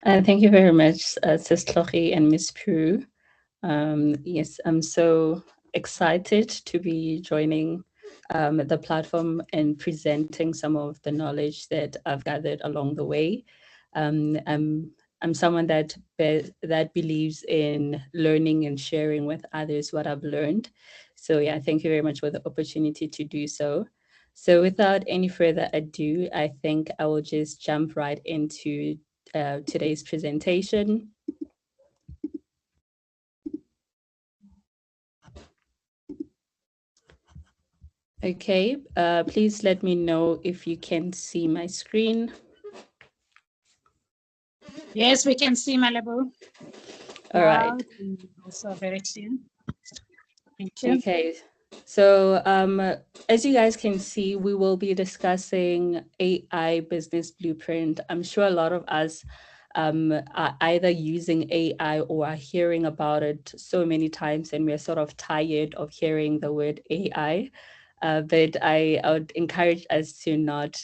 Thank you very much, Sis Tlogi and Miss Pru. Yes, I'm so excited to be joining the platform and presenting some of the knowledge that I've gathered along the way. Um, I'm I'm someone that believes in learning and sharing with others what I've learned. So yeah, thank you very much for the opportunity to do so. So without any further ado, I think I will just jump right into today's presentation. Okay, please let me know if you can see my screen. Yes, we can see Malebo. All right. Loud and also very clear. Thank you. Okay. So, as you guys can see, we will be discussing AI business blueprint. I'm sure a lot of us are either using AI or are hearing about it so many times, and we're sort of tired of hearing the word AI. But I would encourage us to not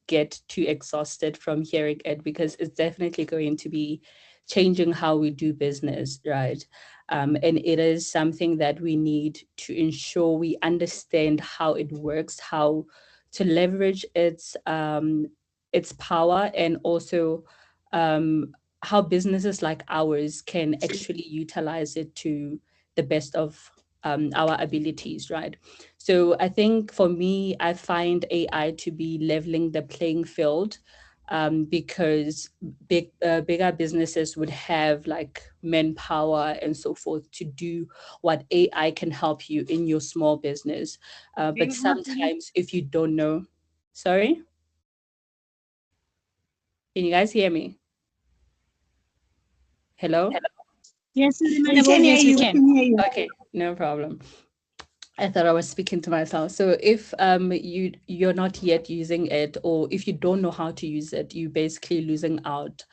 get too exhausted from hearing it because it's definitely going to be changing how we do business, right? And it is something that we need to ensure we understand how it works, how to leverage its power, and also um, how businesses like ours can actually utilize it to the best of our abilities, right? So I think for me, I find AI to be leveling the playing field because bigger businesses would have like manpower and so forth to do what AI can help you in your small business. But sometimes, if you don't know, sorry, can you guys hear me? Hello? Yes, We Malebo. can hear Yes, we you. We can. can hear you. Okay, no problem. I thought I was speaking to myself. So if you're not yet using it, or if you don't know how to use it, you're basically losing out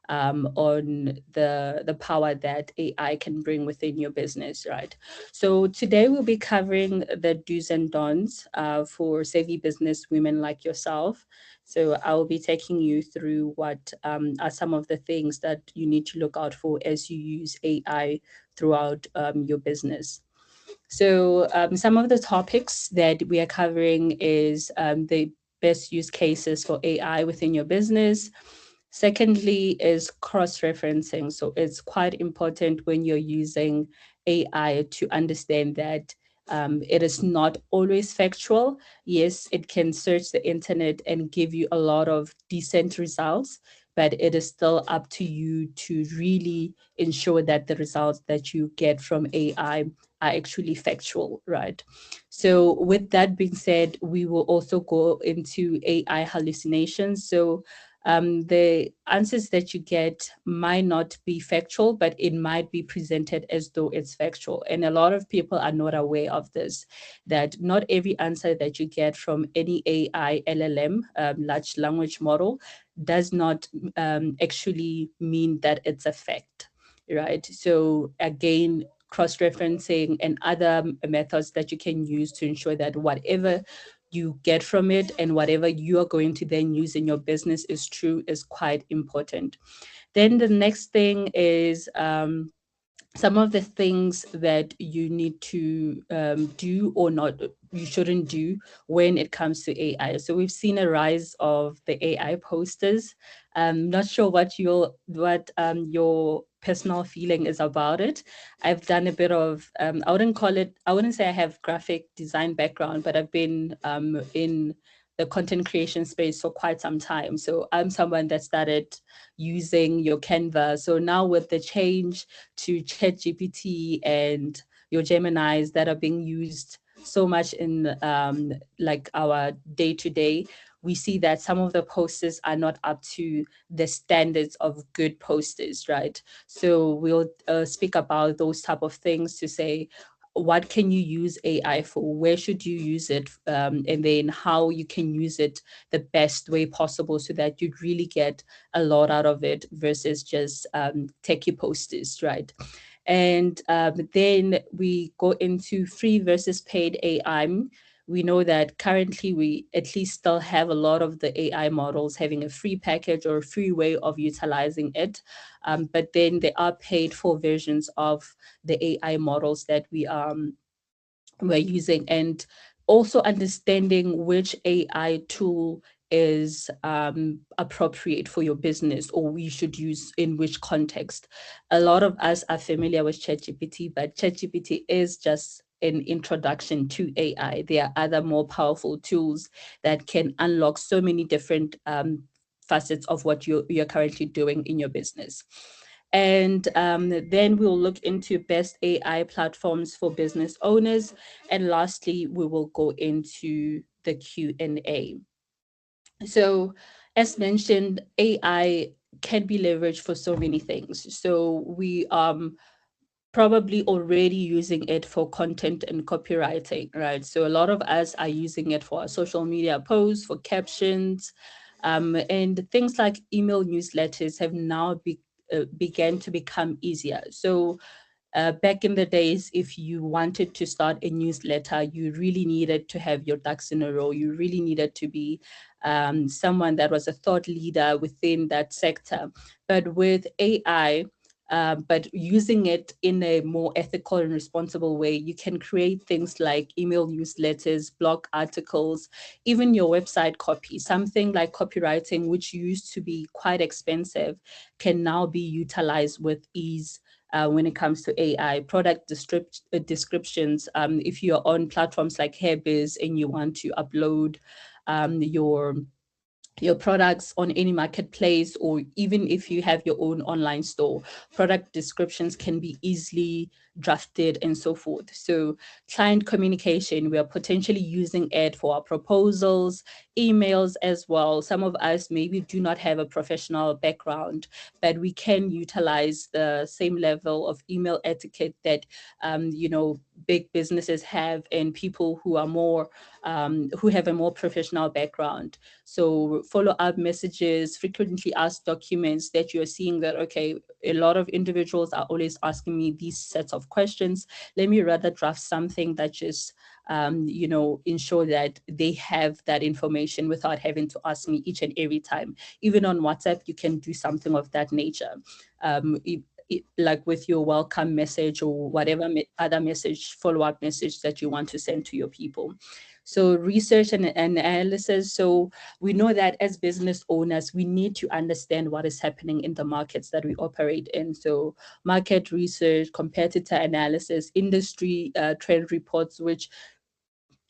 on the power that AI can bring within your business, right? So today we'll be covering the do's and don'ts for savvy business women like yourself. So I will be taking you through what are some of the things that you need to look out for as you use AI throughout your business. So some of the topics that we are covering is the best use cases for AI within your business. Secondly is cross-referencing. So it's quite important when you're using AI to understand that it is not always factual. Yes, it can search the internet and give you a lot of decent results, but it is still up to you to really ensure that the results that you get from AI are actually factual, right? So, with that being said, we will also go into AI hallucinations. So, the answers that you get might not be factual, but it might be presented as though it's factual. And a lot of people are not aware of this, that not every answer that you get from any AI LLM, large language model, does not actually mean that it's a fact, right? So, again, cross referencing and other methods that you can use to ensure that whatever you get from it and whatever you are going to then use in your business is true is quite important. Then the next thing is some of the things that you need to do or not you shouldn't do when it comes to AI. So we've seen a rise of the AI posters. Not sure what your personal feeling is about it. I've done a bit of I wouldn't say I have graphic design background, but I've been in the content creation space for quite some time. So I'm someone that started using your Canva. So now with the change to ChatGPT and your Geminis that are being used so much in like our day to day, we see that some of the posters are not up to the standards of good posters, right? So we'll speak about those type of things to say what can you use AI for? Where should you use it? And then how you can use it the best way possible so that you really get a lot out of it versus just techie posters, right? And then we go into free versus paid AI. we know that currently we at least still have a lot of the AI models having a free package or a free way of utilizing it. But then there are paid for versions of the AI models that we're using, and also understanding which AI tool is appropriate for your business or we should use in which context. A lot of us are familiar with ChatGPT, but ChatGPT is just an introduction to AI. There are other more powerful tools that can unlock so many different facets of what you're currently doing in your business. And then we'll look into best AI platforms for business owners. And lastly, we will go into the Q&A. So as mentioned, AI can be leveraged for so many things. So we probably already using it for content and copywriting, right? So a lot of us are using it for our social media posts, for captions, and things like email newsletters have now began to become easier. So back in the days, if you wanted to start a newsletter, you really needed to have your ducks in a row. You really needed to be someone that was a thought leader within that sector. But with AI, but using it in a more ethical and responsible way, you can create things like email newsletters, blog articles, even your website copy. Something like copywriting, which used to be quite expensive, can now be utilized with ease when it comes to AI. Product descriptions, if you're on platforms like Hairbiz and you want to upload your products on any marketplace, or even if you have your own online store, product descriptions can be easily drafted and so forth. So client communication, we are potentially using it for our proposals, emails as well. Some of us maybe do not have a professional background, but we can utilize the same level of email etiquette that big businesses have, and people who are more who have a more professional background. So follow up messages, frequently asked documents, that you're seeing that, okay, a lot of individuals are always asking me these sets of questions. Let me rather draft something that just, ensure that they have that information without having to ask me each and every time. Even on WhatsApp, you can do something of that nature. Like with your welcome message or whatever other message, follow up message that you want to send to your people. So research and analysis. So we know that as business owners, we need to understand what is happening in the markets that we operate in. So market research, competitor analysis, industry trend reports, which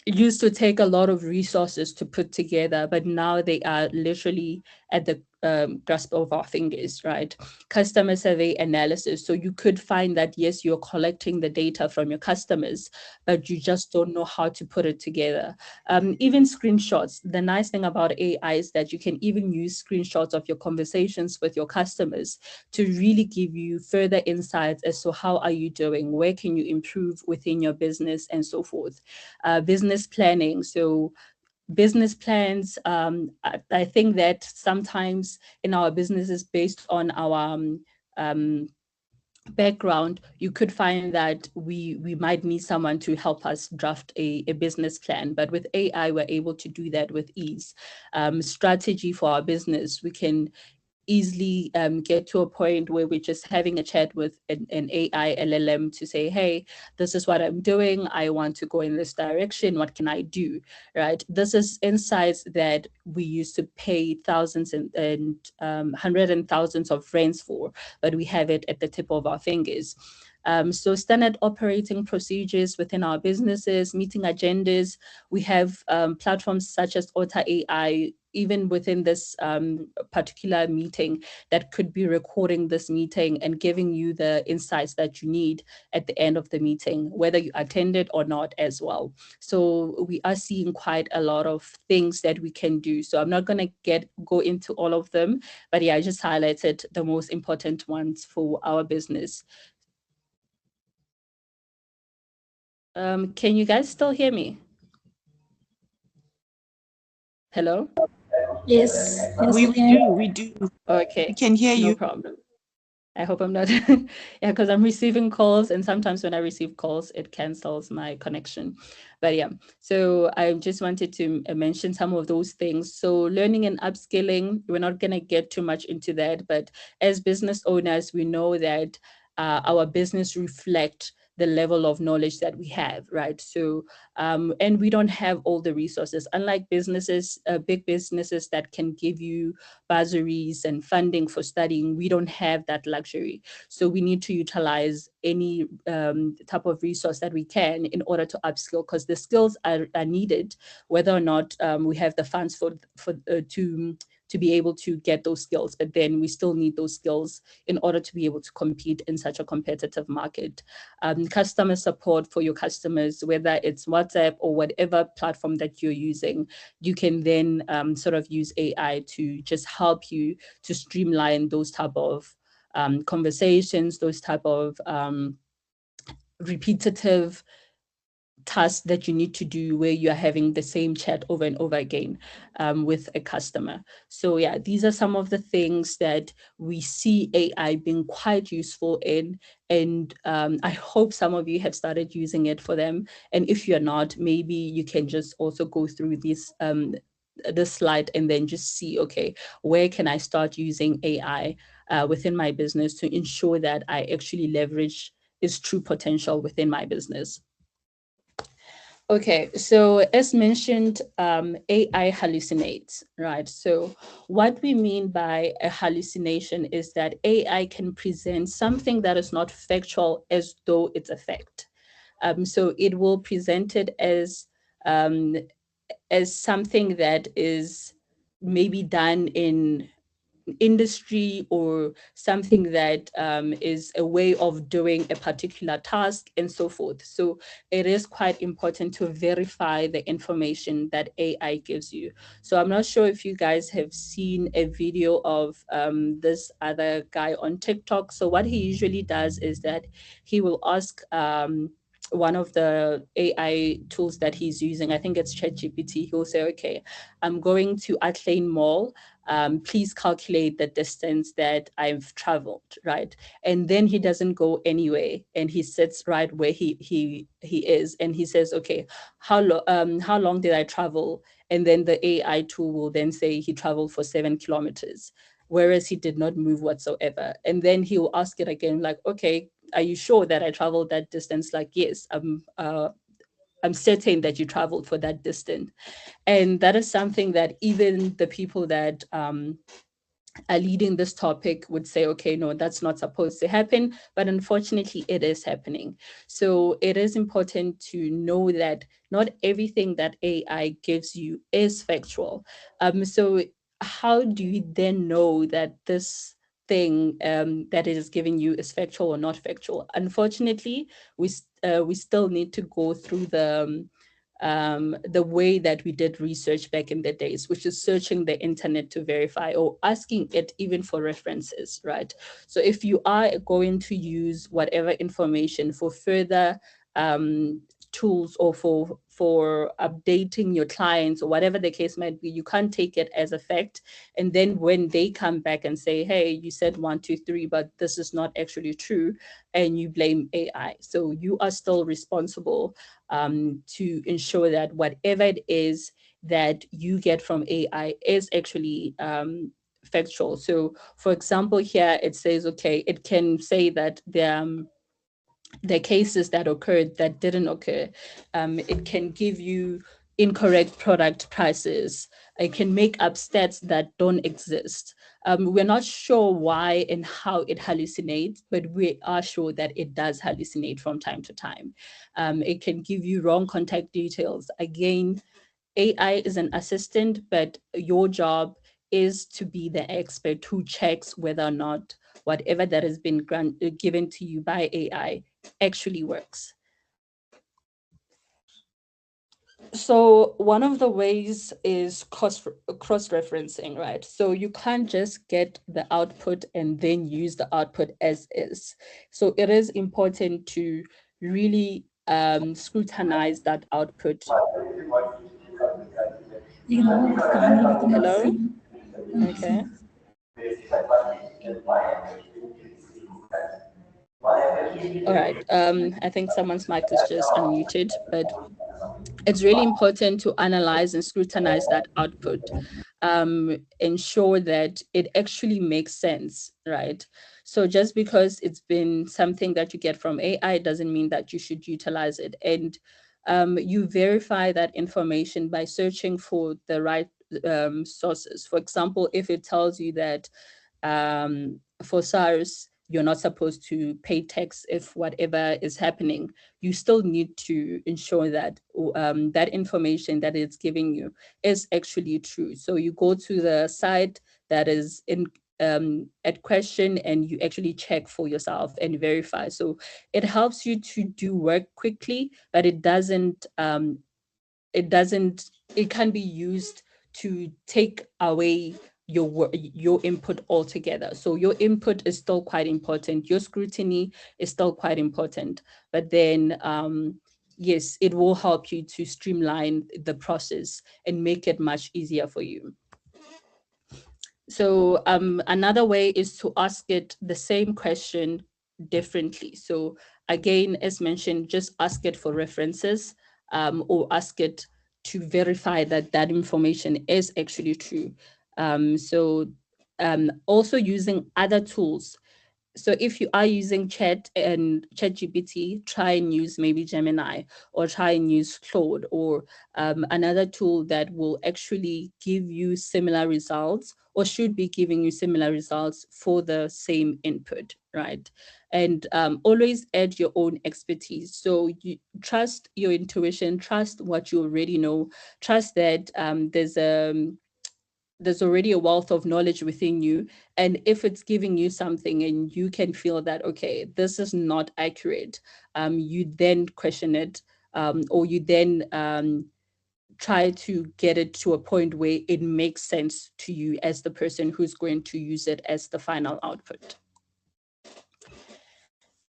used to take a lot of resources to put together, but now they are literally at the grasp of our fingers, right? Customer survey analysis. So you could find that, yes, you're collecting the data from your customers, but you just don't know how to put it together. Even screenshots. The nice thing about AI is that you can even use screenshots of your conversations with your customers to really give you further insights as to how are you doing, where can you improve within your business, and so forth. Business planning. So business plans, I think that sometimes in our businesses, based on our um, background, you could find that we might need someone to help us draft a business plan. But with AI, we're able to do that with ease. Strategy for our business, we can easily get to a point where we're just having a chat with an AI LLM to say, hey, this is what I'm doing. I want to go in this direction. What can I do? Right? This is insights that we used to pay thousands and hundreds and thousands of rands for, but we have it at the tip of our fingers. So standard operating procedures within our businesses, meeting agendas. We have platforms such as Ota AI, even within this particular meeting, that could be recording this meeting and giving you the insights that you need at the end of the meeting, whether you attended or not as well. So we are seeing quite a lot of things that we can do. So I'm not going to go into all of them, but yeah, I just highlighted the most important ones for our business. Can you guys still hear me? Hello? Yes, yes, we Okay, can hear no you. problem. I hope I'm not. Yeah, because I'm receiving calls, and sometimes when I receive calls, it cancels my connection. But yeah, so I just wanted to mention some of those things. So, learning and upskilling, we're not going to get too much into that, but as business owners, we know that our business reflect the level of knowledge that we have, right? So, and we don't have all the resources, unlike businesses, big businesses that can give you bursaries and funding for studying. We don't have that luxury. So we need to utilize any type of resource that we can in order to upskill, because the skills are needed, whether or not we have the funds to be able to get those skills. But then we still need those skills in order to be able to compete in such a competitive market. Customer support for your customers, whether it's WhatsApp or whatever platform that you're using, you can then sort of use AI to just help you to streamline those type of conversations, those type of repetitive tasks that you need to do where you are having the same chat over and over again with a customer. So yeah, these are some of the things that we see AI being quite useful in, and I hope some of you have started using it for them. And if you're not, maybe you can just also go through this slide and then just see, okay, where can I start using AI within my business to ensure that I actually leverage its true potential within my business. Okay, so as mentioned, AI hallucinates, right? So, what we mean by a hallucination is that AI can present something that is not factual as though it's a fact. So, it will present it um, as something that is maybe done in industry, or something that is a way of doing a particular task and so forth. So it is quite important to verify the information that AI gives you. So I'm not sure if you guys have seen a video of this other guy on TikTok. So what he usually does is that he will ask one of the AI tools that he's using, I think it's ChatGPT. He'll say, okay, I'm going to Athlane Mall, please calculate the distance that I've traveled, right? And then he doesn't go anywhere, and he sits right where he is, and he says, okay, how long did I travel? And then the AI tool will then say he traveled for 7 kilometers, whereas he did not move whatsoever. And then he will ask it again, like, okay, are you sure that I traveled that distance? Like, yes, I'm certain that you traveled for that distance. And that is something that even the people that are leading this topic would say, okay, no, that's not supposed to happen. But unfortunately, it is happening. So it is important to know that not everything that AI gives you is factual. So how do you then know that this thing that it is giving you is factual or not factual? Unfortunately, we still need to go through the way that we did research back in the days, which is searching the internet to verify, or asking it even for references, right? So if you are going to use whatever information for further tools, or for updating your clients, or whatever the case might be, you can't take it as a fact. And then when they come back and say, hey, you said 1 2 3, but this is not actually true, and you blame AI, so you are still responsible to ensure that whatever it is that you get from AI is actually factual. So, for example, here it says, okay, it can say that the cases that occurred that didn't occur. It can give you incorrect product prices. It can make up stats that don't exist. We're not sure why and how it hallucinates, but we are sure that it does hallucinate from time to time. It can give you wrong contact details. Again, AI is an assistant, but your job is to be the expert who checks whether or not whatever that has been given to you by AI actually works. So one of the ways is cross referencing, right? So you can't just get the output and then use the output as is. So it is important to really scrutinize that output. Hello? Okay. All right. I think someone's mic is just unmuted, but it's really important to analyze and scrutinize that output. Ensure that it actually makes sense, right? So just because it's been something that you get from AI doesn't mean that you should utilize it. And you verify that information by searching for the right sources. For example, if it tells you that for SARS, you're not supposed to pay tax if whatever is happening. You still need to ensure that that information that it's giving you is actually true. So you go to the site that is in at question and you actually check for yourself and verify. So it helps you to do work quickly, but it doesn't it can be used to take away your input altogether. So your input is still quite important, your scrutiny is still quite important, but then yes, it will help you to streamline the process and make it much easier for you. So another way is to ask it the same question differently. So again, as mentioned, just ask it for references, or ask it to verify that that information is actually true. Also using other tools. So if you are using chat GPT, try and use maybe Gemini, or try and use Claude, or another tool that will actually give you similar results, or should be giving you similar results for the same input, right? And always add your own expertise. So you trust your intuition, trust what you already know, trust that there's already a wealth of knowledge within you. And if it's giving you something and you can feel that, okay, this is not accurate, you then question it, or you then try to get it to a point where it makes sense to you as the person who's going to use it as the final output.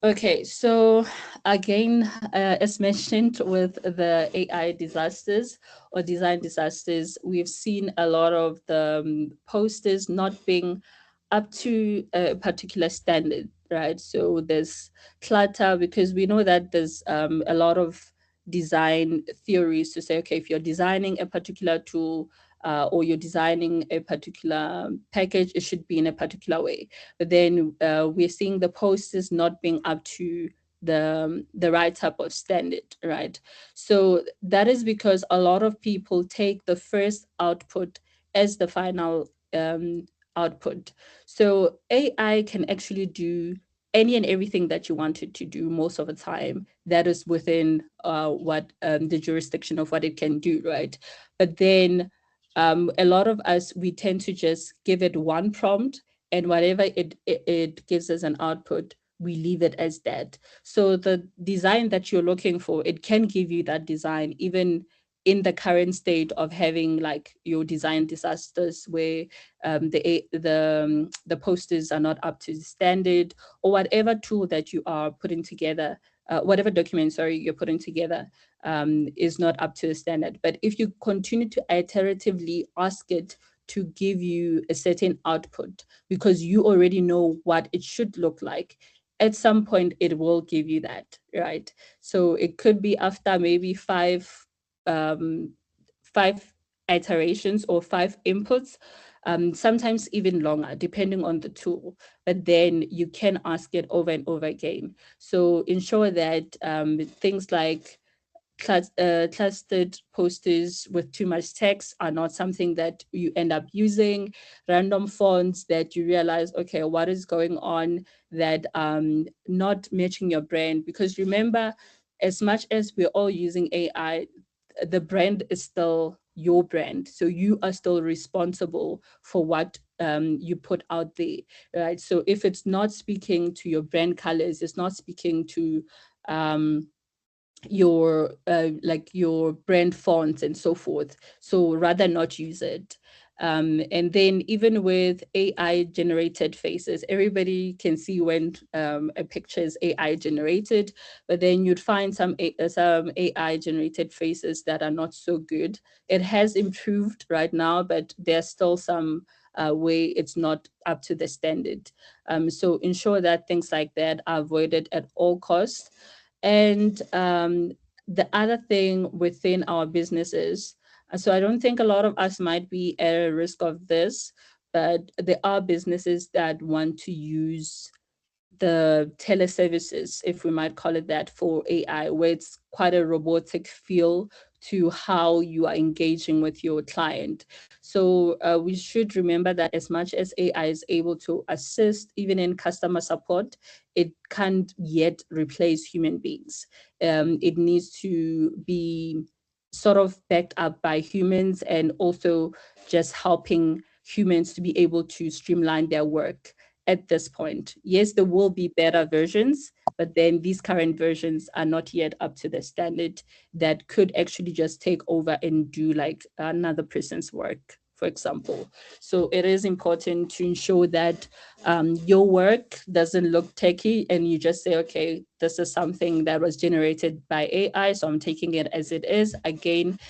Okay, so again, as mentioned with the AI disasters or design disasters, we've seen a lot of the posters not being up to a particular standard, right? So there's clutter because we know that there's a lot of design theories to say, okay, if you're designing a particular tool, or you're designing a particular package, it should be in a particular way. But then we're seeing the posters not being up to the right type of standard, right? So that is because a lot of people take the first output as the final output. So AI can actually do any and everything that you want it to do most of the time. That is within what the jurisdiction of what it can do, right? But then a lot of us, we tend to just give it one prompt, and whatever it gives as an output, we leave it as that. So the design that you're looking for, it can give you that design even in the current state of having like your design disasters where the posters are not up to standard, or whatever tool that you are putting together, whatever document, sorry, you're putting together, is not up to the standard. But if you continue to iteratively ask it to give you a certain output because you already know what it should look like, at some point it will give you that, right? So it could be after maybe um, five iterations or five inputs, sometimes even longer, depending on the tool. But then you can ask it over and over again. So ensure that things like clustered posters with too much text are not something that you end up using. Random fonts that you realize, okay, what is going on, that not matching your brand. Because remember, as much as we're all using AI, the brand is still your brand. So you are still responsible for what you put out there, right? So if it's not speaking to your brand colors, it's not speaking to um, your like your brand fonts and so forth, so rather not use it. And then even with AI generated faces, everybody can see when a picture is AI generated, but then you'd find some AI generated faces that are not so good. It has improved right now, but there's still some where it's not up to the standard. So ensure that things like that are avoided at all costs. And the other thing within our businesses, so I don't think a lot of us might be at a risk of this, but there are businesses that want to use the teleservices, if we might call it that, for AI, where it's quite a robotic feel to how you are engaging with your client. So we should remember that as much as AI is able to assist, even in customer support, it can't yet replace human beings. It needs to be sort of backed up by humans, and also just helping humans to be able to streamline their work at this point. Yes, there will be better versions, but then these current versions are not yet up to the standard that could actually just take over and do like another person's work, for example. So it is important to ensure that your work doesn't look techy and you just say, okay, this is something that was generated by AI, so I'm taking it as it is. Again,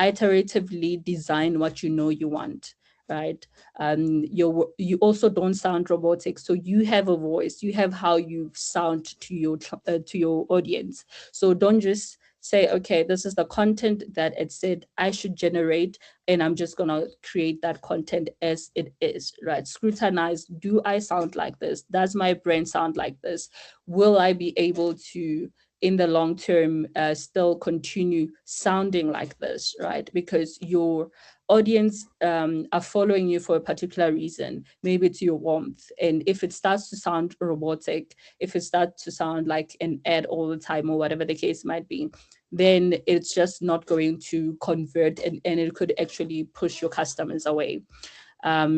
iteratively design what you know you want, right? You also don't sound robotic, so you have a voice, you have how you sound to your audience. So don't just say, okay, this is the content that it said I should generate, and I'm just gonna create that content as it is, right? Scrutinize, do I sound like this? Does my brain sound like this? Will I be able to in the long term still continue sounding like this, right? Because your audience are following you for a particular reason. Maybe it's your warmth. And if it starts to sound robotic, if it starts to sound like an ad all the time or whatever the case might be, then it's just not going to convert, and it could actually push your customers away.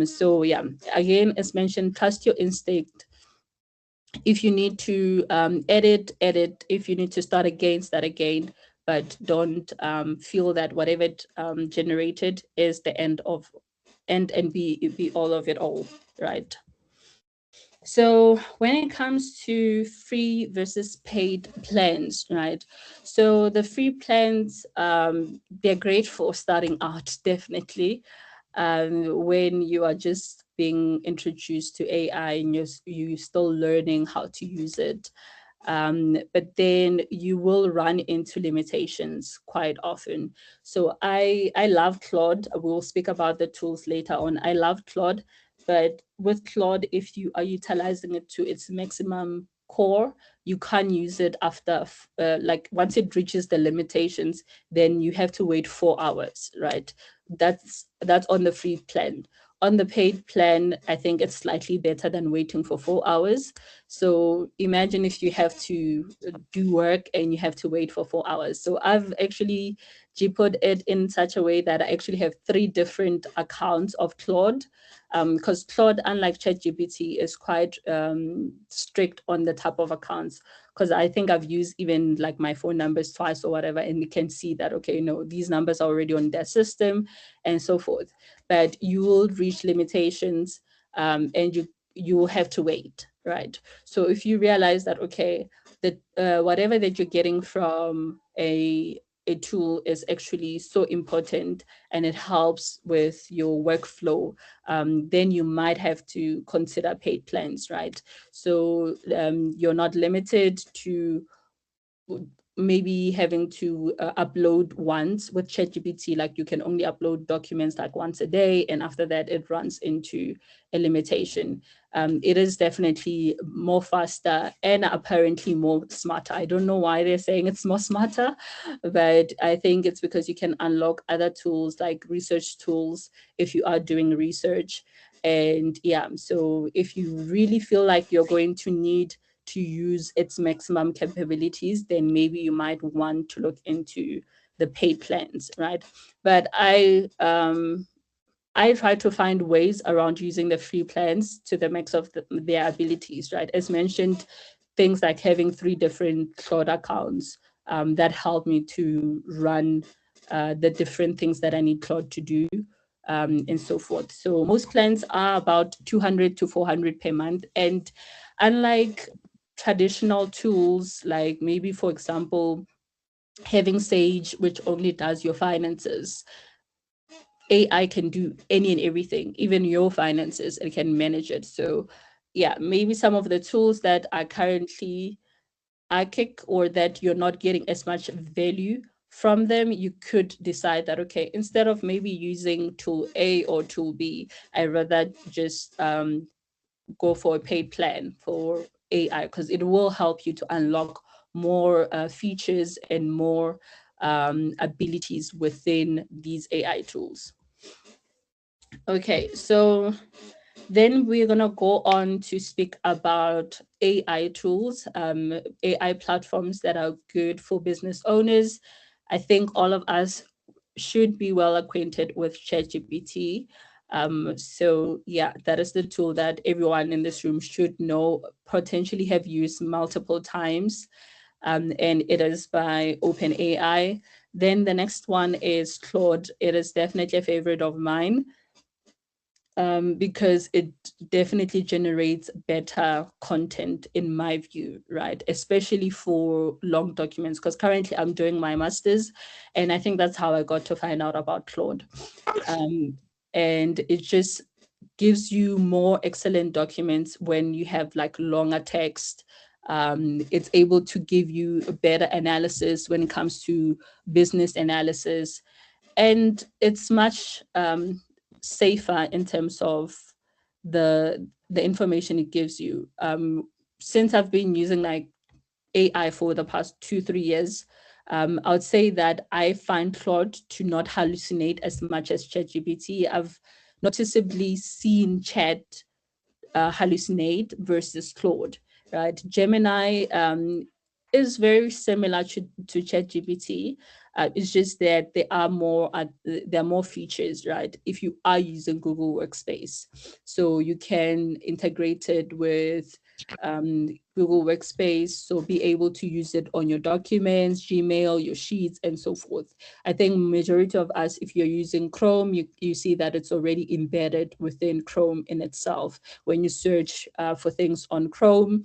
So yeah, again, as mentioned, trust your instinct. If you need to edit. If you need to start again, start again. But don't feel that whatever it generated is the end of and be all of it all, right? So when it comes to free versus paid plans, right? So the free plans, they're great for starting out, definitely. When you are just being introduced to AI and you're still learning how to use it. But then you will run into limitations quite often. So I love Claude. We'll speak about the tools later on. I love Claude, but with Claude, if you are utilizing it to its maximum core, you can't use it after like once it reaches the limitations, then you have to wait 4 hours, right? That's on the free plan. On the paid plan, I think it's slightly better than waiting for 4 hours. So imagine if you have to do work and you have to wait for 4 hours. So I've actually put it in such a way that I actually have 3 different accounts of Claude, because Claude, unlike ChatGPT, is quite strict on the type of accounts. Because I think I've used even like my phone numbers twice or whatever, and you can see that, okay, no, these numbers are already on their system and so forth. But you will reach limitations, and you will have to wait, right? So if you realize that, okay, that whatever that you're getting from a tool is actually so important and it helps with your workflow, then you might have to consider paid plans, right? So you're not limited to maybe having to upload once with ChatGPT. Like you can only upload documents like once a day, and after that it runs into a limitation. It is definitely more faster and apparently more smarter. I don't know why they're saying it's more smarter, but I think it's because you can unlock other tools like research tools if you are doing research. And yeah, so if you really feel like you're going to need to use its maximum capabilities, then maybe you might want to look into the paid plans, right? But I try to find ways around using the free plans to the max of their abilities, right? As mentioned, things like having 3 different cloud accounts that help me to run the different things that I need Claude to do, and so forth. So most plans are about 200 to 400 per month. And unlike traditional tools, like maybe, for example, having Sage, which only does your finances, AI can do any and everything, even your finances, and can manage it. So, yeah, maybe some of the tools that are currently archaic or that you're not getting as much value from them, you could decide that, okay, instead of maybe using tool A or tool B, I'd rather just go for a paid plan for AI because it will help you to unlock more features and more abilities within these AI tools. Okay, so then we're going to go on to speak about AI tools, AI platforms that are good for business owners. I think all of us should be well acquainted with ChatGPT. So, yeah, that is the tool that everyone in this room should know, potentially have used multiple times. And it is by OpenAI. Then the next one is Claude. It is definitely a favorite of mine because it definitely generates better content in my view, right? Especially for long documents, because currently I'm doing my master's, and I think that's how I got to find out about Claude. Um, and it just gives you more excellent documents when you have like longer text. It's able to give you a better analysis when it comes to business analysis, and it's much safer in terms of the information it gives you. Since I've been using like AI for the past 2 3 years, I would say that I find Claude to not hallucinate as much as ChatGPT. I've noticeably seen Chat hallucinate versus Claude, right? Gemini is very similar to ChatGPT. It's just that there are more features, right? If you are using Google Workspace, so you can integrate it with Google Workspace, so be able to use it on your documents, Gmail, your sheets, and so forth. I think majority of us, if you're using Chrome, you see that it's already embedded within Chrome in itself. When you search for things on Chrome,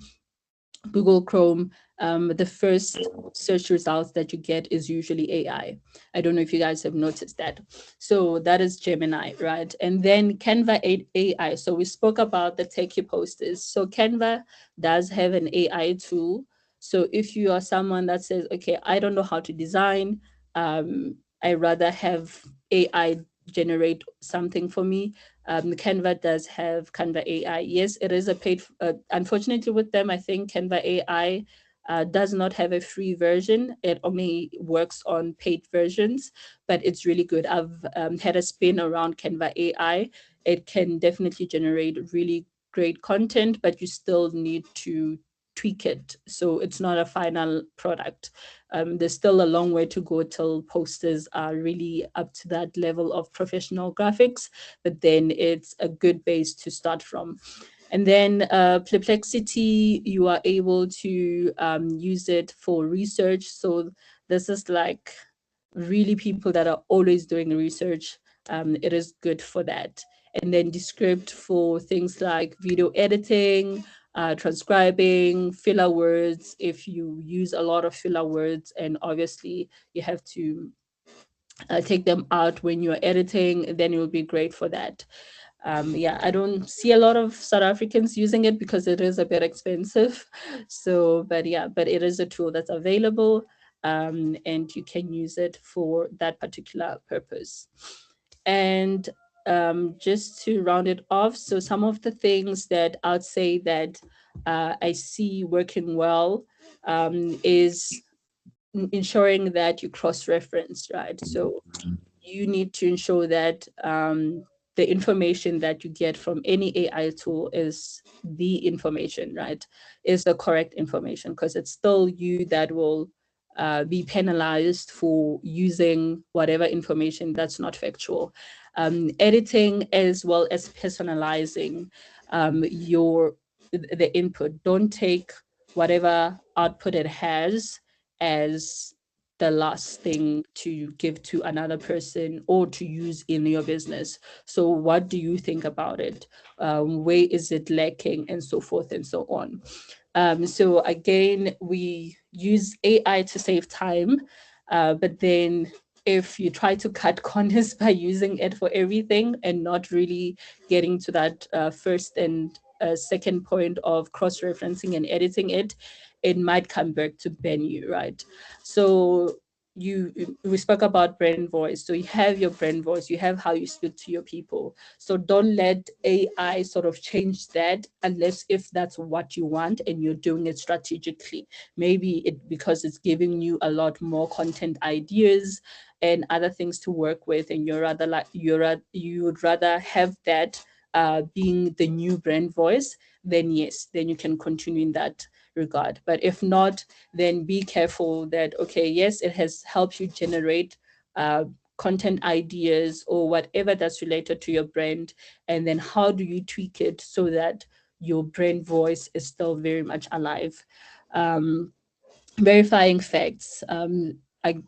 Google Chrome, the first search results that you get is usually AI. I don't know if you guys have noticed that. So that is Gemini, right? And then Canva AI. So we spoke about the techie posters. So Canva does have an AI tool. So if you are someone that says, okay, I don't know how to design, I rather have AI generate something for me. Canva does have Canva AI. Yes, it is a paid. Unfortunately, with them, I think Canva AI does not have a free version. It only works on paid versions, but it's really good. I've had a spin around Canva AI. It can definitely generate really great content, but you still need to tweak it. So it's not a final product. There's still a long way to go till posters are really up to that level of professional graphics, but then it's a good base to start from. And then Perplexity, you are able to use it for research. So this is like really people that are always doing research. It is good for that. And then Descript for things like video editing, transcribing, filler words. If you use a lot of filler words, and obviously you have to take them out when you're editing, then it will be great for that. Yeah, I don't see a lot of South Africans using it because it is a bit expensive. So, but yeah, but it is a tool that's available, and you can use it for that particular purpose. And just to round it off, so some of the things that I'd say that I see working well is ensuring that you cross reference, right? So you need to ensure that the information that you get from any AI tool is the information, right? Is the correct information, because it's still you that will be penalized for using whatever information that's not factual. Editing as well as personalizing your the input. Don't take whatever output it has as the last thing to give to another person or to use in your business. So, what do you think about it? Where is it lacking, and so forth and so on. So, again, we use AI to save time, but then if you try to cut corners by using it for everything and not really getting to that first and second point of cross-referencing and editing it, it might come back to bend you, right? So we spoke about brand voice. So you have your brand voice, you have how you speak to your people. So don't let AI sort of change that unless if that's what you want and you're doing it strategically. Maybe it because it's giving you a lot more content ideas and other things to work with, and you're rather like you would rather have that being the new brand voice, then yes, then you can continue in that regard. But if not, then be careful that okay, yes, it has helped you generate uh, content ideas or whatever that's related to your brand, and then how do you tweak it so that your brand voice is still very much alive. um, Verifying facts. I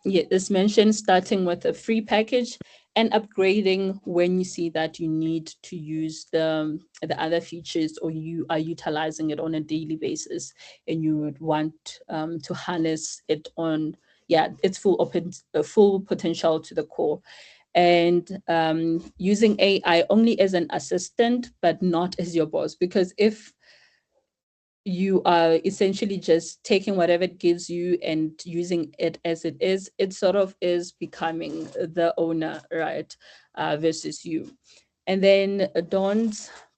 Yeah, this mentioned starting with a free package and upgrading when you see that you need to use the other features or you are utilizing it on a daily basis and you would want to harness it on its full potential to the core. And using AI only as an assistant but not as your boss, because if you are essentially just taking whatever it gives you and using it as it is, it sort of is becoming the owner, right? Versus you. And then don't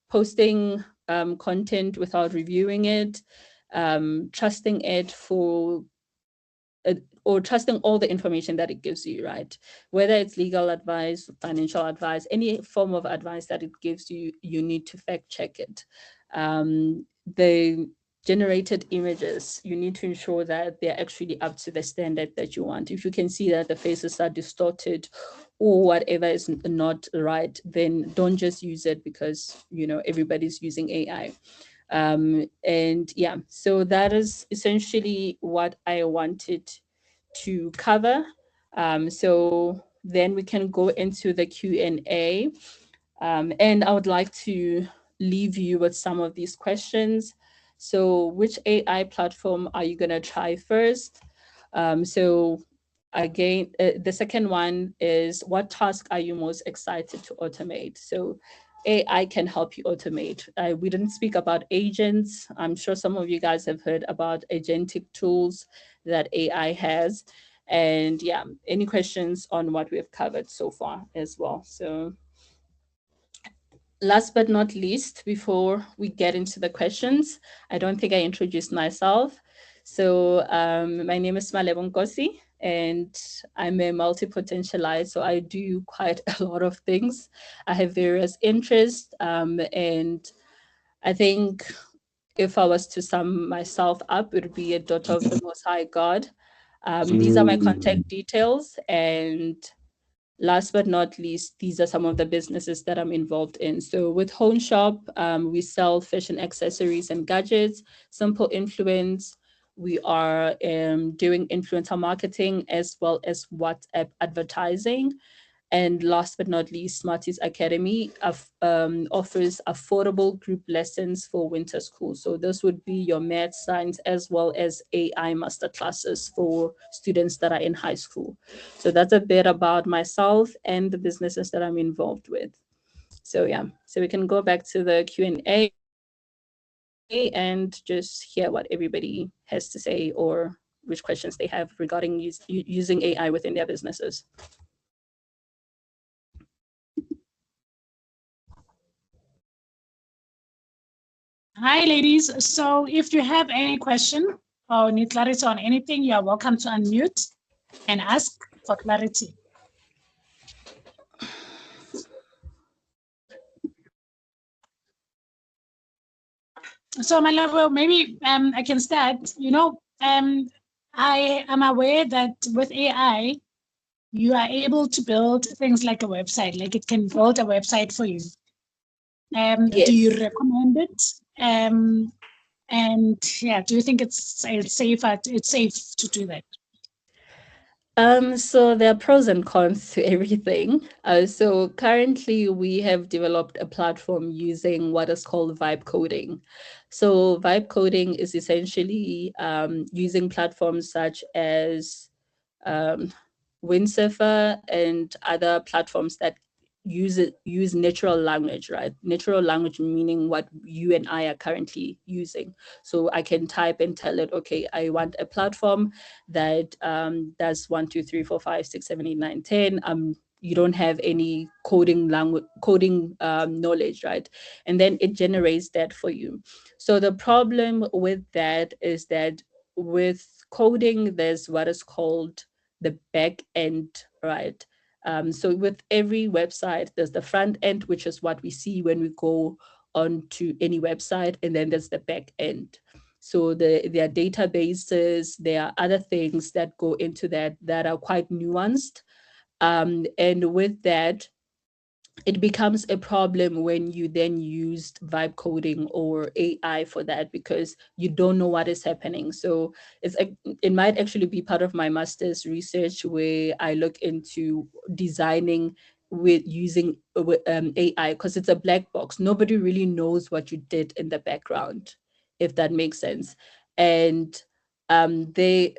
posting content without reviewing it, trusting it for or trusting all the information that it gives you, right? Whether it's legal advice, financial advice, any form of advice that it gives you, you need to fact check it. The generated images, you need to ensure that they're actually up to the standard that you want. If you can see that the faces are distorted or whatever is not right, then don't just use it because everybody's using AI. And yeah, so that is essentially what I wanted to cover. So then we can go into the Q&A. And I would like to leave you with some of these questions. So which AI platform are you going to try first? So again, the second one is what task are you most excited to automate? So AI can help you automate. We didn't speak about agents. I'm sure some of you guys have heard about agentic tools that AI has. And yeah, any questions on what we've covered so far as well. So last but not least, before we get into the questions, I don't think I introduced myself. So my name is Malebo Nkosi, and I'm a multi-potentialite. So I do quite a lot of things. I have various interests, and I think if I was to sum myself up, it would be a daughter of the Most High God. These are my contact details, and last but not least, these are some of the businesses that I'm involved in. So with Home Shop, we sell fashion accessories and gadgets. Simple Influence, we are doing influencer marketing as well as WhatsApp advertising. And last but not least, Smarties Academy offers affordable group lessons for winter school. So this would be your math, science, as well as AI master classes for students that are in high school. So that's a bit about myself and the businesses that I'm involved with. So yeah, so we can go back to the Q&A and just hear what everybody has to say or which questions they have regarding using AI within their businesses. Hi, ladies. So if you have any question or need clarity on anything, you are welcome to unmute and ask for clarity. So, Malebo, maybe I can start. I am aware that with AI, you are able to build things like a website, like it can build a website for you. Do you Yes. recommend it? And yeah, do you think it's safe to do that? So there are pros and cons to everything. So currently we have developed a platform using what is called vibe coding. So vibe coding is essentially using platforms such as um, Windsurfer and other platforms that use natural language, right? Natural language meaning what you and I are currently using. So I can type and tell it, okay, I want a platform that does 1, 2, 3, 4, 5, 6, 7, 8, 9, 10. You don't have any coding knowledge, right? And then it generates that for you. So the problem with that is that with coding, there's what is called the back end, right? So with every website, there's the front end, which is what we see when we go onto any website, and then there's the back end. So there are databases, there are other things that go into that are quite nuanced. And with that, it becomes a problem when you then used vibe coding or AI for that, because you don't know what is happening. So it might actually be part of my master's research where I look into designing with using AI, because it's a black box. Nobody really knows what you did in the background, if that makes sense. And they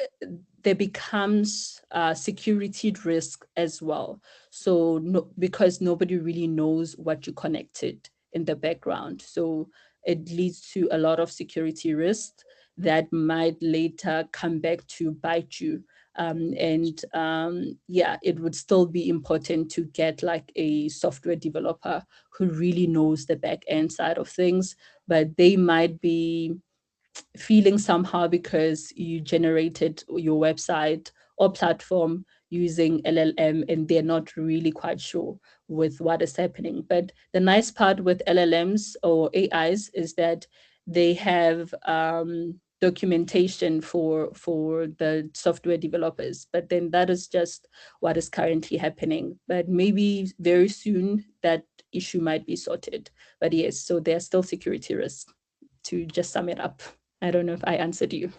there becomes security risk as well. So no, because nobody really knows what you connected in the background. So it leads to a lot of security risks that might later come back to bite you. Yeah, it would still be important to get like a software developer who really knows the back end side of things, but they might be feeling somehow because you generated your website or platform using LLM and they're not really quite sure with what is happening. But the nice part with LLMs or AIs is that they have documentation for the software developers. But then that is just what is currently happening. But maybe very soon that issue might be sorted. But yes, so there are still security risks, to just sum it up. I don't know if I answered you.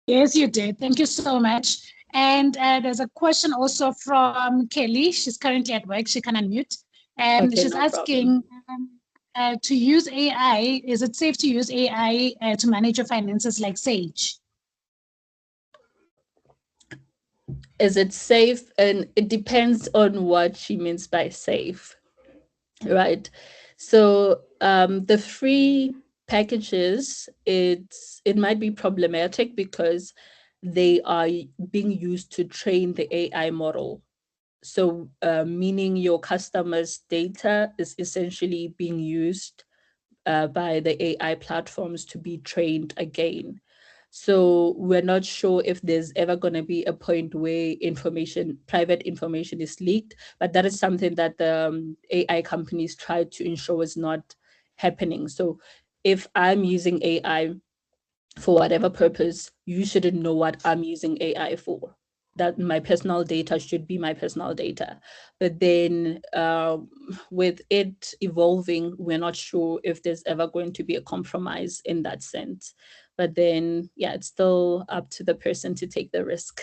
Yes, you did. Thank you so much. And there's a question also from Kelly. She's currently at work. She can unmute. Okay, She's no problem. asking to use AI. Is it safe to use AI to manage your finances like Sage? Is it safe? And it depends on what she means by safe, right? So the free packages, it might be problematic because they are being used to train the AI model. So meaning your customers' data is essentially being used by the AI platforms to be trained again. So we're not sure if there's ever going to be a point where private information is leaked, but that is something that the AI companies try to ensure is not happening. So if I'm using AI for whatever purpose, you shouldn't know what I'm using AI for. That my personal data should be my personal data. But then with it evolving, we're not sure if there's ever going to be a compromise in that sense. But then, yeah, it's still up to the person to take the risk.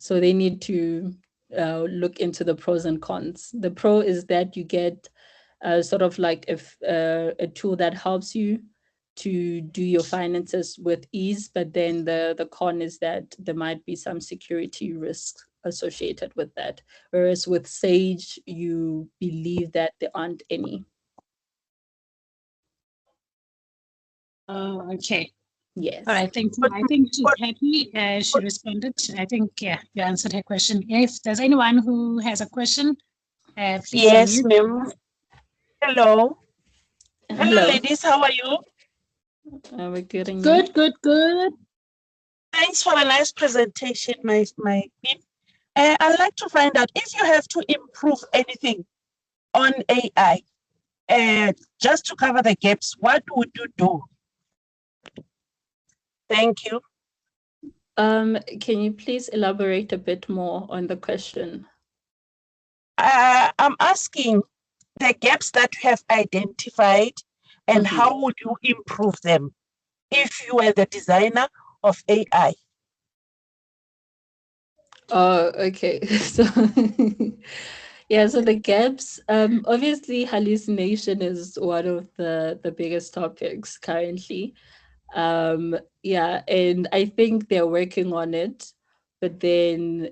So they need to look into the pros and cons. The pro is that you get sort of like a tool that helps you to do your finances with ease, but then the con is that there might be some security risks associated with that. Whereas with Sage, you believe that there aren't any. Oh, okay. Yes. All right, thank you. I think she's happy. She responded. I think, yeah, you answered her question. If there's anyone who has a question, please Yes, unmute. ma'am. Hello. Hello, Hello. ladies. How are you? We're getting you. Good, good, good. Thanks for a nice presentation, my queen. I'd like to find out if you have to improve anything on AI, just to cover the gaps, what would you do? Thank you. Can you please elaborate a bit more on the question? I'm asking the gaps that you have identified and how would you improve them if you were the designer of AI? Oh, okay. So yeah, so the gaps, obviously hallucination is one of the biggest topics currently. Yeah, and I think they're working on it, but then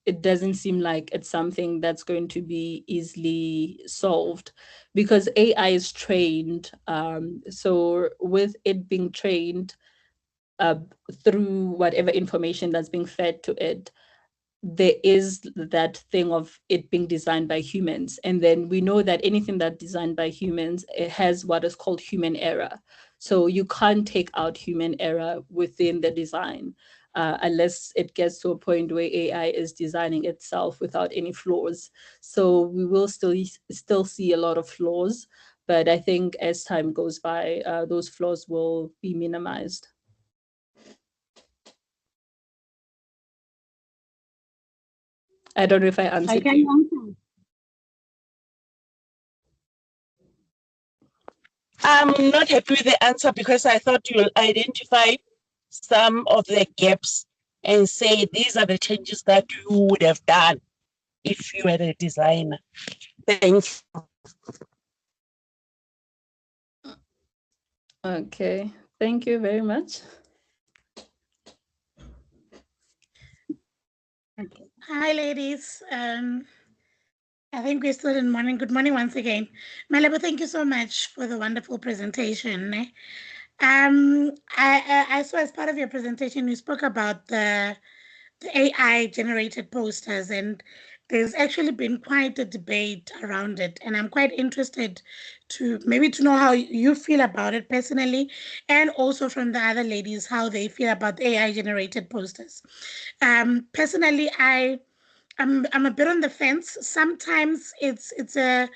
it doesn't seem like it's something that's going to be easily solved because AI is trained. So with it being trained uh, through whatever information that's being fed to it, there is that thing of it being designed by humans, and then we know that anything that's designed by humans, it has what is called human error. So you can't take out human error within the design unless it gets to a point where AI is designing itself without any flaws. So we will still see a lot of flaws, but I think as time goes by, those flaws will be minimized. I don't know if I I answered can you. answer. I'm not happy with the answer because I thought you'll identify some of the gaps and say these are the changes that you would have done if you were a designer. Thank you. Okay, thank you very much. Okay. Hi, ladies. I think we're still in morning. Good morning once again. Malebo, thank you so much for the wonderful presentation. I saw as part of your presentation, you spoke about the AI generated posters, and there's actually been quite a debate around it. And I'm quite interested to maybe to know how you feel about it personally, and also from the other ladies, how they feel about the AI generated posters. Personally, I'm a bit on the fence. Sometimes it's a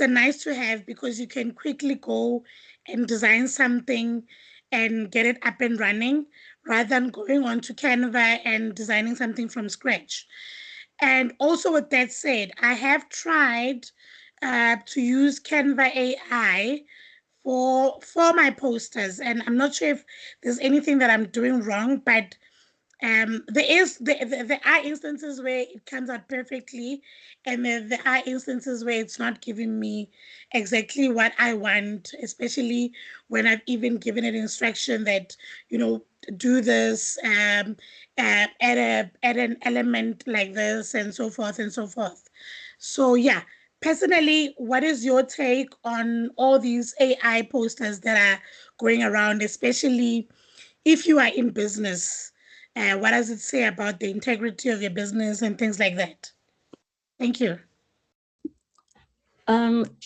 nice to have because you can quickly go and design something and get it up and running rather than going on to Canva and designing something from scratch. And also, with that said, I have tried to use Canva AI for my posters, and I'm not sure if there's anything that I'm doing wrong, but there are instances where it comes out perfectly, and there are instances where it's not giving me exactly what I want, especially when I've even given it instruction that, do this, add an element like this, and so forth and so forth. So yeah, personally, what is your take on all these AI posters that are going around, especially if you are in business? What does it say about the integrity of your business and things like that? Thank you.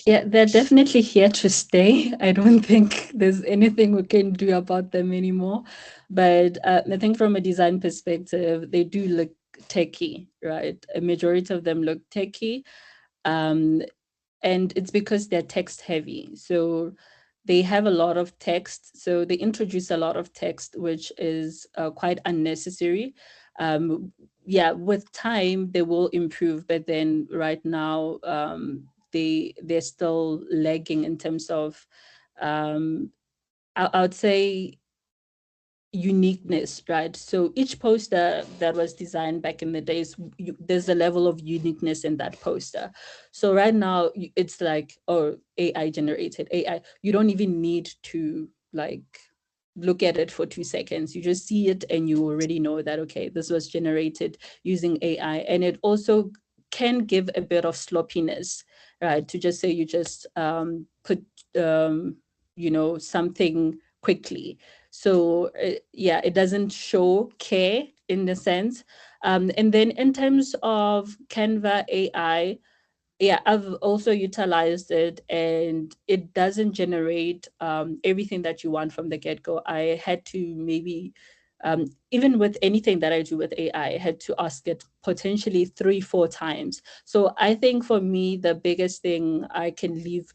Yeah, they're definitely here to stay. I don't think there's anything we can do about them anymore. But I think from a design perspective, they do look techy, right? A majority of them look techy. Um, and it's because they're text heavy. So they have a lot of text. So they introduce a lot of text, which is quite unnecessary. Yeah, with time they will improve, but then right now they're still lagging in terms of um, I would say uniqueness, right? So each poster that was designed back in the days, there's a level of uniqueness in that poster. So right now, it's like, oh, AI generated AI. You don't even need to like look at it for 2 seconds. You just see it and you already know that, okay, this was generated using AI. And it also can give a bit of sloppiness, right? To just say you just put, something quickly. So yeah, it doesn't show care in the sense. And then in terms of Canva AI, yeah, I've also utilized it, and it doesn't generate everything that you want from the get-go. I had to maybe even with anything that I do with AI, I had to ask it potentially 3 4 times. So I think for me, the biggest thing I can leave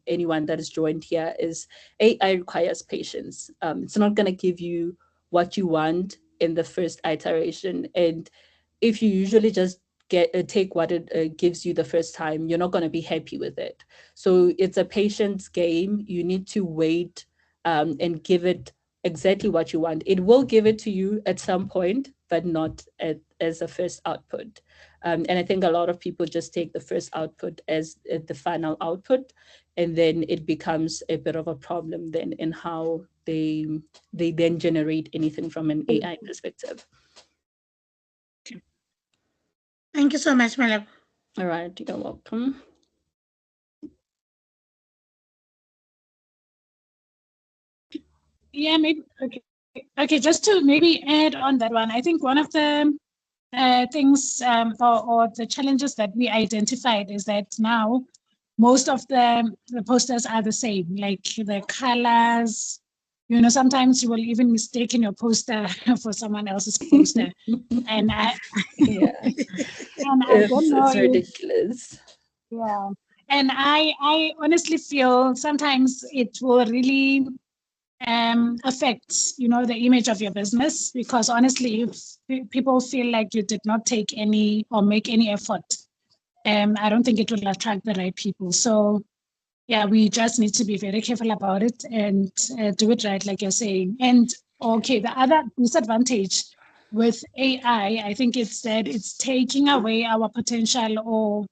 anyone that is joined here is AI requires patience. It's not going to give you what you want in the first iteration, and if you usually just take what it gives you the first time, you're not going to be happy with it. So it's a patience game. You need to wait and give it exactly what you want. It will give it to you at some point, but not as a first output. And I think a lot of people just take the first output as the final output, and then it becomes a bit of a problem then in how they then generate anything from an AI perspective. Thank you so much, Malebo. All right, you're welcome. Yeah, maybe okay. Just to maybe add on that one, I think one of the things or the challenges that we identified is that now most of the posters are the same, like the colors. You know, sometimes you will even mistake your poster for someone else's poster, and I Yeah, and I don't know it's if ridiculous. yeah, and I honestly feel sometimes it will really affects the image of your business, because honestly if people feel like you did not take any or make any effort, I don't think it will attract the right people. So yeah, we just need to be very careful about it and do it right, like you're saying. And okay, the other disadvantage with AI, I think it's that it's taking away our potential, or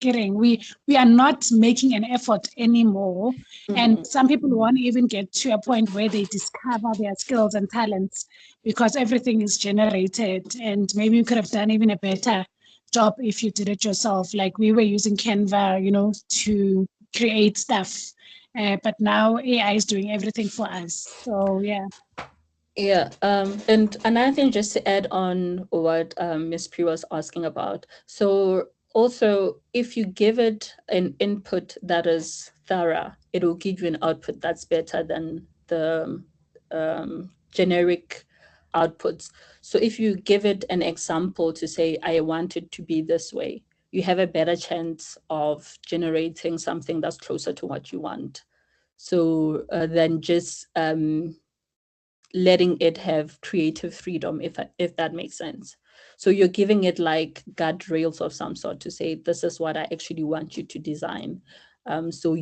we are not making an effort anymore. And some people won't even get to a point where they discover their skills and talents, because everything is generated, and maybe you could have done even a better job if you did it yourself. Like we were using Canva, to create stuff, but now AI is doing everything for us. So yeah. Yeah, and another thing, just to add on what Ms. Pri was asking about. So also, if you give it an input that is thorough, it will give you an output that's better than the generic outputs. So if you give it an example to say, I want it to be this way, you have a better chance of generating something that's closer to what you want. So than just letting it have creative freedom, if that makes sense. So you're giving it like guardrails of some sort to say, this is what I actually want you to design. So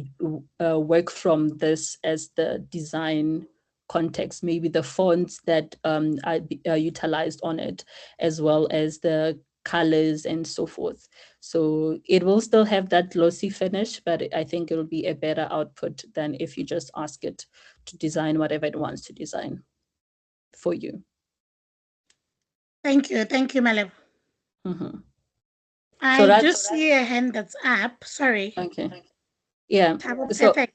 work from this as the design context, maybe the fonts that are utilized on it, as well as the colors and so forth. So it will still have that glossy finish, but I think it'll be a better output than if you just ask it to design whatever it wants to design for you. Thank you, Malebo. So I just see a hand that's up. Sorry. okay. Yeah. So Perfect.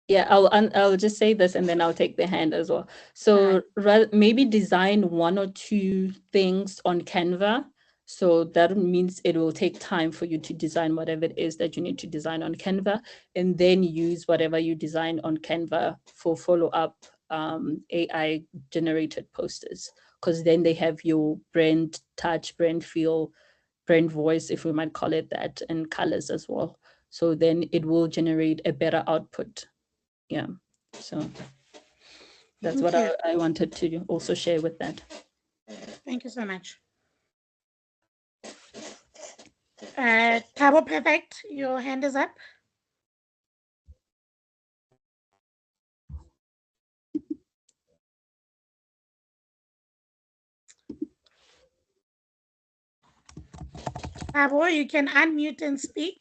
yeah, I'll just say this and then I'll take the hand as well. So maybe design one or two things on Canva. So that means it will take time for you to design whatever it is that you need to design on Canva, and then use whatever you design on Canva for follow-up AI generated posters, because then they have your brand touch, brand feel, brand voice, if we might call it that, and colors as well. So then it will generate a better output. Yeah, so that's what I wanted to also share with that. Thank you so much. Tabo Perfect, your hand is up. Tabo, you can unmute and speak.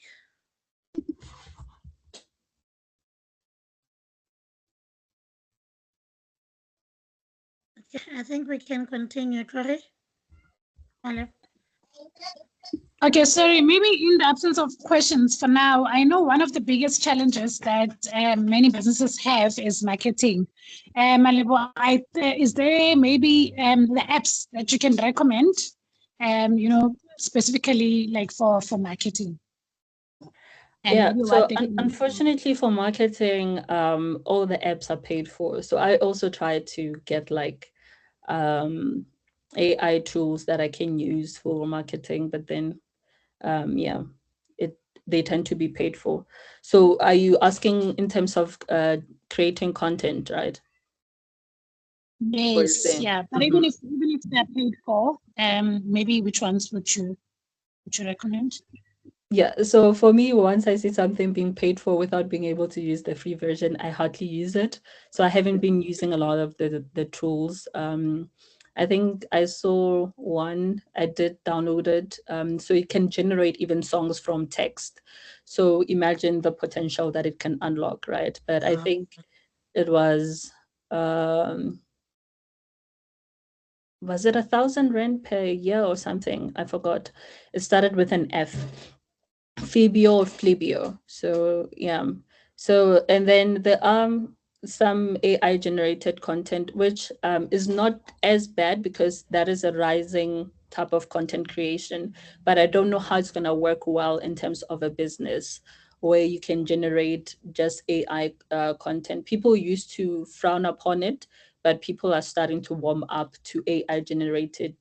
Okay, I think we can continue, Tori. Okay, sorry, maybe in the absence of questions for now, I know one of the biggest challenges that many businesses have is marketing. Malebo, is there maybe the apps that you can recommend, specifically like for marketing? And yeah, so unfortunately for marketing, all the apps are paid for. So I also try to get like AI tools that I can use for marketing, but then yeah, they tend to be paid for. So are you asking in terms of creating content, right? Yes, yeah. But even if they're paid for, maybe which ones would you recommend? Yeah, so for me, once I see something being paid for without being able to use the free version, I hardly use it. So I haven't been using a lot of the tools. I think I saw one, I did download it. So it can generate even songs from text. So imagine the potential that it can unlock, right? But I think it um, was it 1,000 rand per year or something? I forgot. It started with an F. Fabio or Flibio. So yeah. So and then there are some AI generated content which is not as bad because that is a rising type of content creation. But I don't know how it's gonna work well in terms of a business where you can generate just AI content. People used to frown upon it, but people are starting to warm up to AI generated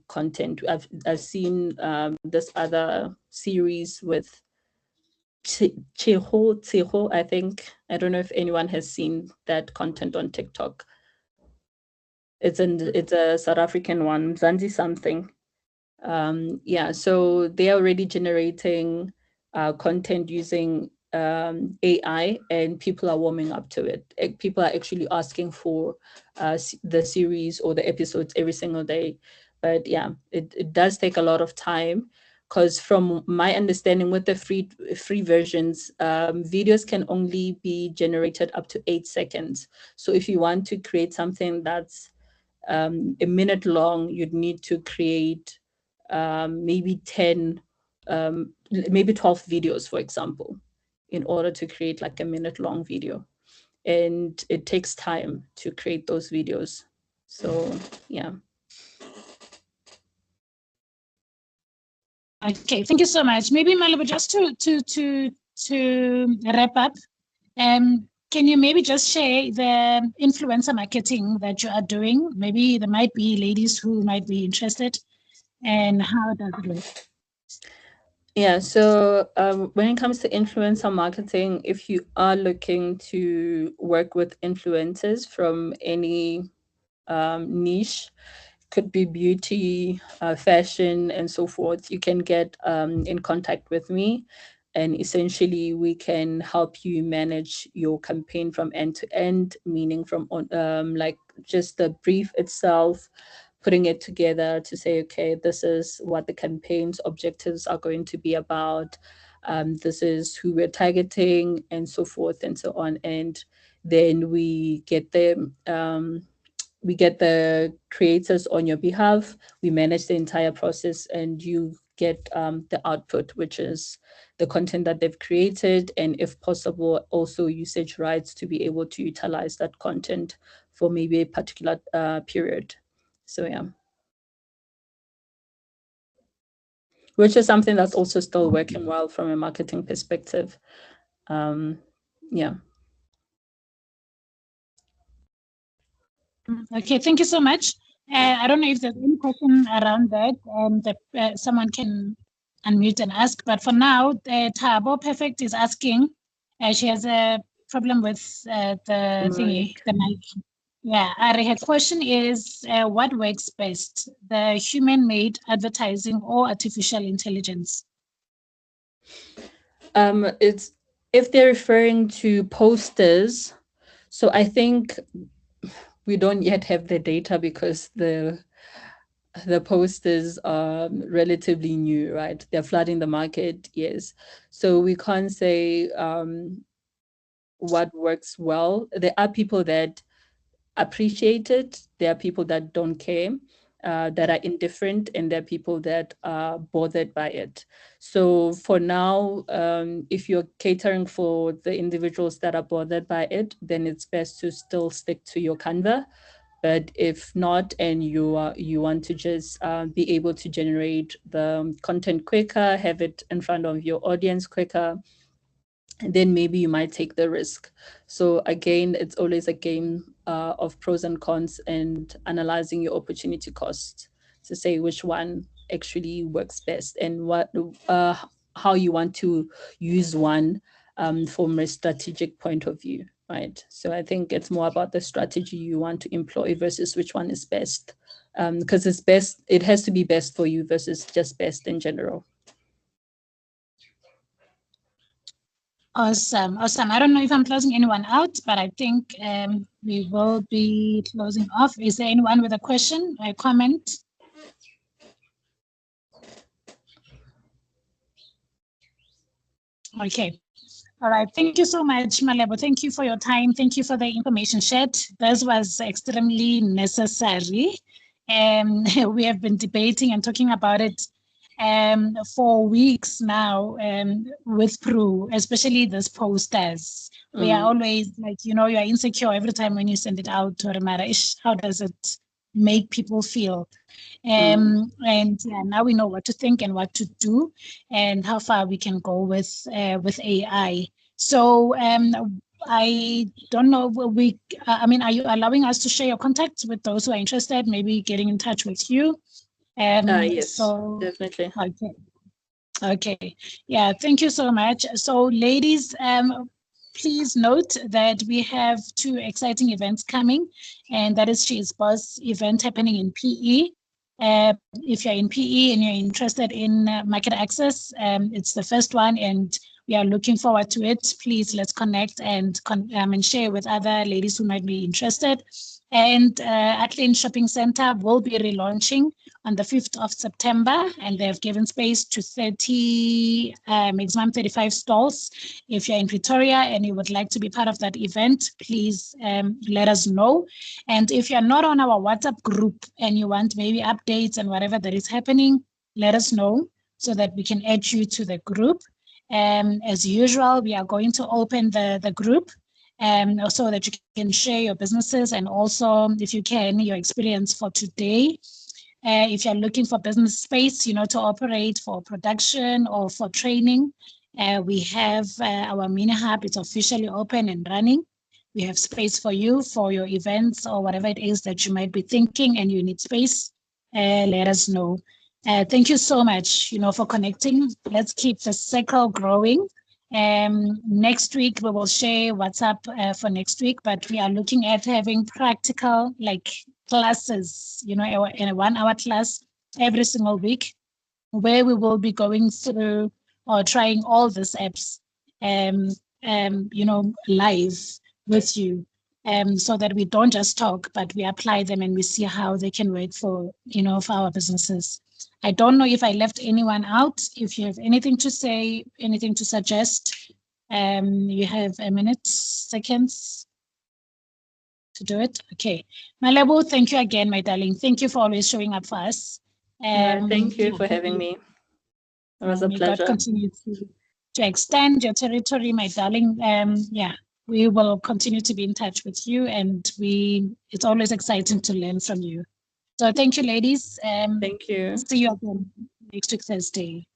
content. I've seen this other series with Cheho, I think. I don't know if anyone has seen that content on TikTok. It's a South African one, Zanzi something. Yeah, so they're already generating content using AI, and people are warming up to it. People are actually asking for the series or the episodes every single day. But yeah, it does take a lot of time because from my understanding with the free versions, videos can only be generated up to 8 seconds. So if you want to create something that's a minute long, you'd need to create maybe 10, maybe 12 videos, for example, in order to create like a minute long video. And it takes time to create those videos. So, yeah. Okay, thank you so much. Maybe Malebo, just to wrap up, can you maybe just share the influencer marketing that you are doing? Maybe there might be ladies who might be interested, and how does it work? Yeah, so when it comes to influencer marketing, if you are looking to work with influencers from any niche, could be beauty, fashion, and so forth, you can get in contact with me. And essentially, we can help you manage your campaign from end to end, meaning from like just the brief itself, putting it together to say, okay, this is what the campaign's objectives are going to be about. This is who we're targeting, and so forth and so on. And then we get the creators on your behalf. We manage the entire process, and you get the output, which is the content that they've created, and if possible, also usage rights to be able to utilize that content for maybe a particular period. So yeah, which is something that's also still working well from a marketing perspective. Yeah. Okay, thank you so much. I don't know if there's any question around that, that someone can unmute and ask. But for now, Tabo Perfect is asking. She has a problem with the thingy, the mic. Yeah, her question is, what works best, the human-made advertising or artificial intelligence? It's if they're referring to posters. So I think we don't yet have the data because the posters are relatively new, right? They're flooding the market, yes. So we can't say what works well. There are people that appreciate it. There are people that don't care, that are indifferent, and there are people that are bothered by it. So for now, if you're catering for the individuals that are bothered by it, then it's best to still stick to your Canva. But if not, and you want to just be able to generate the content quicker, have it in front of your audience quicker, then maybe you might take the risk. So again, it's always a game of pros and cons and analyzing your opportunity cost to say which one actually works best and what how you want to use one from a strategic point of view, right? So I think it's more about the strategy you want to employ versus which one is best, because it's best. It has to be best for you versus just best in general. Awesome. I don't know if I'm closing anyone out, but I think we will be closing off. Is there anyone with a question or a comment? Okay. All right. Thank you so much, Malebo. Thank you for your time. Thank you for the information shared. This was extremely necessary. We have been debating and talking about it for weeks now with Prue, especially these posters. We are always like, you are insecure every time when you send it out to Ramara. How does it make people feel? And yeah, now we know what to think and what to do and how far we can go with AI. So I don't know, are you allowing us to share your contacts with those who are interested, maybe getting in touch with you? Yes, so definitely. Okay. Yeah, thank you so much. So ladies, please note that we have 2 exciting events coming, and that is She's Boss event happening in PE. If you're in PE and you're interested in market access, it's the first one, and we are looking forward to it. Please let's connect and share with other ladies who might be interested. And Athlone Shopping Center will be relaunching on the 5th of September, and they've given space to 30, maximum 35 stalls. If you're in Pretoria and you would like to be part of that event, please let us know. And if you're not on our WhatsApp group and you want maybe updates and whatever that is happening, let us know so that we can add you to the group. As usual, we are going to open the group so that you can share your businesses and also, if you can, your experience for today. If you're looking for business space, to operate for production or for training, we have our mini hub. It's officially open and running. We have space for you for your events or whatever it is that you might be thinking and you need space. Let us know. Thank you so much, for connecting. Let's keep the circle growing. Next week, we will share what's up for next week, but we are looking at having practical classes, in a 1-hour class every single week, where we will be going through or trying all these apps, live with you, so that we don't just talk, but we apply them and we see how they can work for our businesses. I don't know if I left anyone out. If you have anything to say, anything to suggest, you have a minute, seconds to do it. Okay. Malebo, thank you again, my darling. Thank you for always showing up for us. Thank you for having me. It was a pleasure. God continue to extend your territory, my darling. Yeah, we will continue to be in touch with you, and it's always exciting to learn from you. So thank you, ladies. Thank you. See you again next week, Thursday.